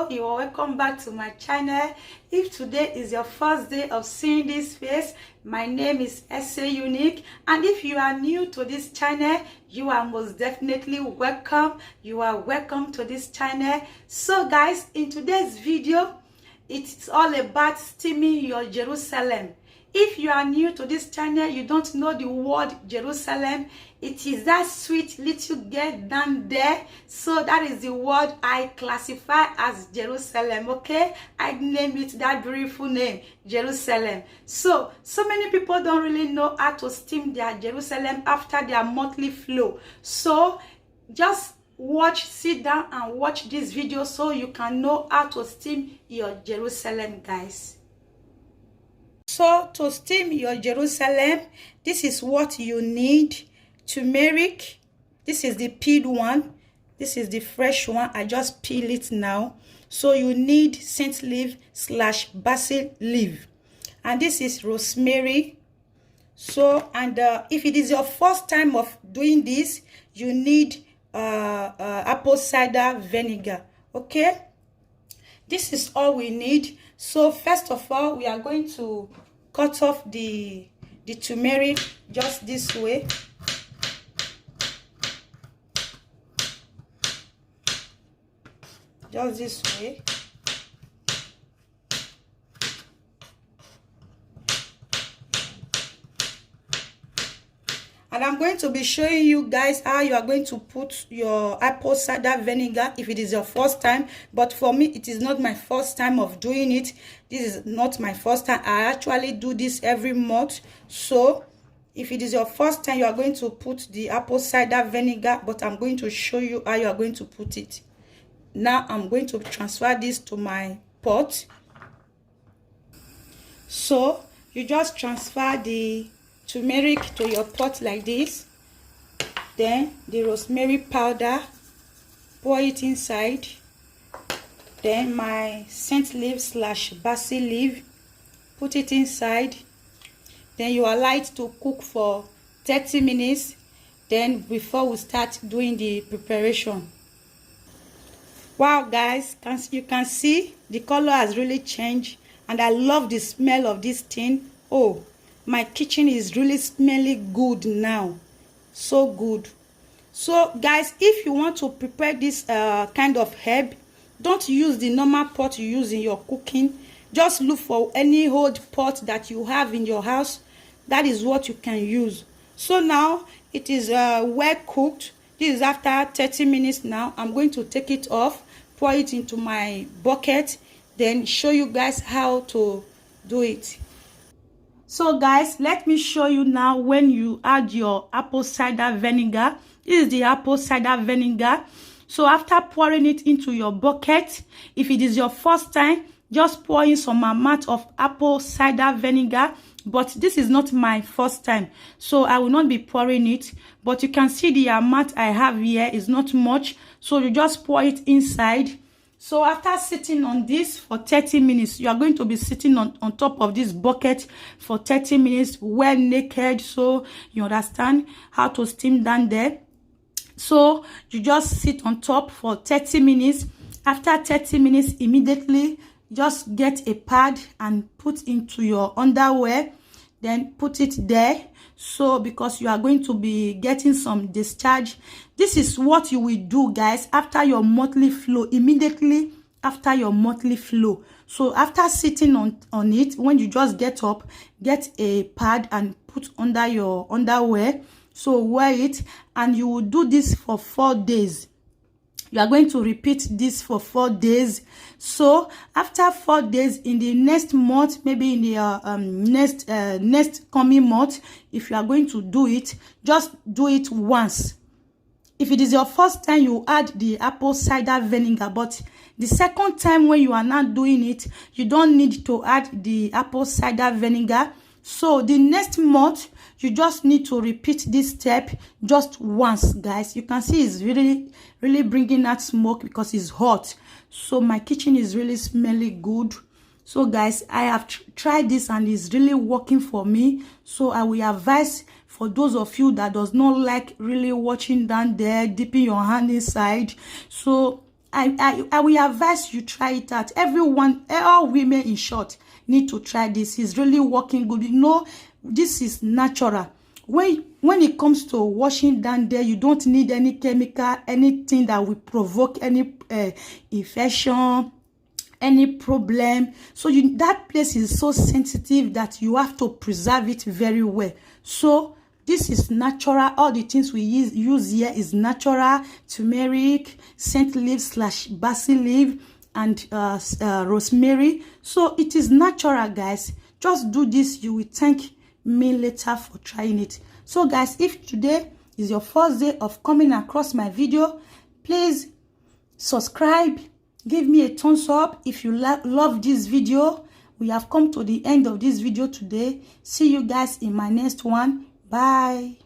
Hello, you are welcome back to my channel. If today is your first day of seeing this face, my name is SA Unique, and if you are new to this channel, you are most definitely welcome. You are welcome to this channel. So guys, in today's video, it's all about steaming your Jerusalem. If you are new to this channel, you don't know the word Jerusalem. It is that sweet little girl down there. So that is the word I classify as Jerusalem, okay? I name it that beautiful name, Jerusalem. So many people don't really know how to steam their Jerusalem after their monthly flow. So just sit down and watch this video so you can know how to steam your Jerusalem, guys. So to steam your Jerusalem, this is what you need. Turmeric, this is the peeled one, this is the fresh one. I just peel it now. So you need scent leaf / basil leaf, and this is rosemary. So and if it is your first time of doing this, you need apple cider vinegar. Okay, this is all we need. So first of all, we are going to cut off the turmeric just this way. Just this way. And I'm going to be showing you guys how you are going to put your apple cider vinegar if it is your first time. But for me, it is not my first time of doing it. This is not my first time. I actually do this every month. So if it is your first time, you are going to put the apple cider vinegar. But I'm going to show you how you are going to put it. Now I'm going to transfer this to my pot. So you just transfer the turmeric to your pot like this, then the rosemary powder, pour it inside, then my scent leaf / basil leaf, put it inside, then you allow it to cook for 30 minutes then before we start doing the preparation. Wow guys, you can see the color has really changed, and I love the smell of this thing. Oh, my kitchen is really smelling good now, so good. So guys, if you want to prepare this kind of herb, don't use the normal pot you use in your cooking. Just look for any old pot that you have in your house. That is what you can use. So now it is well cooked. This is after 30 minutes. Now I'm going to take it off, pour it into my bucket, then show you guys how to do it. So guys, let me show you now when you add your apple cider vinegar. This is the apple cider vinegar. So after pouring it into your bucket, if it is your first time, just pour in some amount of apple cider vinegar. But this is not my first time, so I will not be pouring it. But you can see the amount I have here is not much, so you just pour it inside. So after sitting on this for 30 minutes, you are going to be sitting on top of this bucket for 30 minutes, well naked, so you understand how to steam down there. So you just sit on top for 30 minutes. After 30 minutes, immediately just get a pad and put into your underwear, then put it there. So because you are going to be getting some discharge, this is what you will do guys after your monthly flow, immediately after your monthly flow. So after sitting on it, when you just get up, get a pad and put under your underwear. So wear it, and you will do this for 4 days. You are going to repeat this for 4 days. So after 4 days, in the next month, maybe in the next coming month, if you are going to do it, just do it once. If it is your first time, you add the apple cider vinegar. But the second time when you are not doing it, you don't need to add the apple cider vinegar. So the next month, you just need to repeat this step just once, guys. You can see it's really bringing that smoke because it's hot. So my kitchen is really smelling good. So guys, I have tried this and it's really working for me. So I will advise for those of you that does not like really watching down there, dipping your hand inside. So I will advise you try it out. Everyone, all women in short, need to try this. It's really working good. You know, this is natural. When it comes to washing down there, you don't need any chemical, anything that will provoke any infection, any problem. So that place is so sensitive that you have to preserve it very well. So this is natural. All the things we use here is natural. Turmeric, scent leaf / basil leaf, and rosemary. So it is natural, guys. Just do this. You will thank me later for trying it. So guys, if today is your first day of coming across my video, please subscribe, give me a thumbs up if you love this video. We have come to the end of this video today. See you guys in my next one. Bye.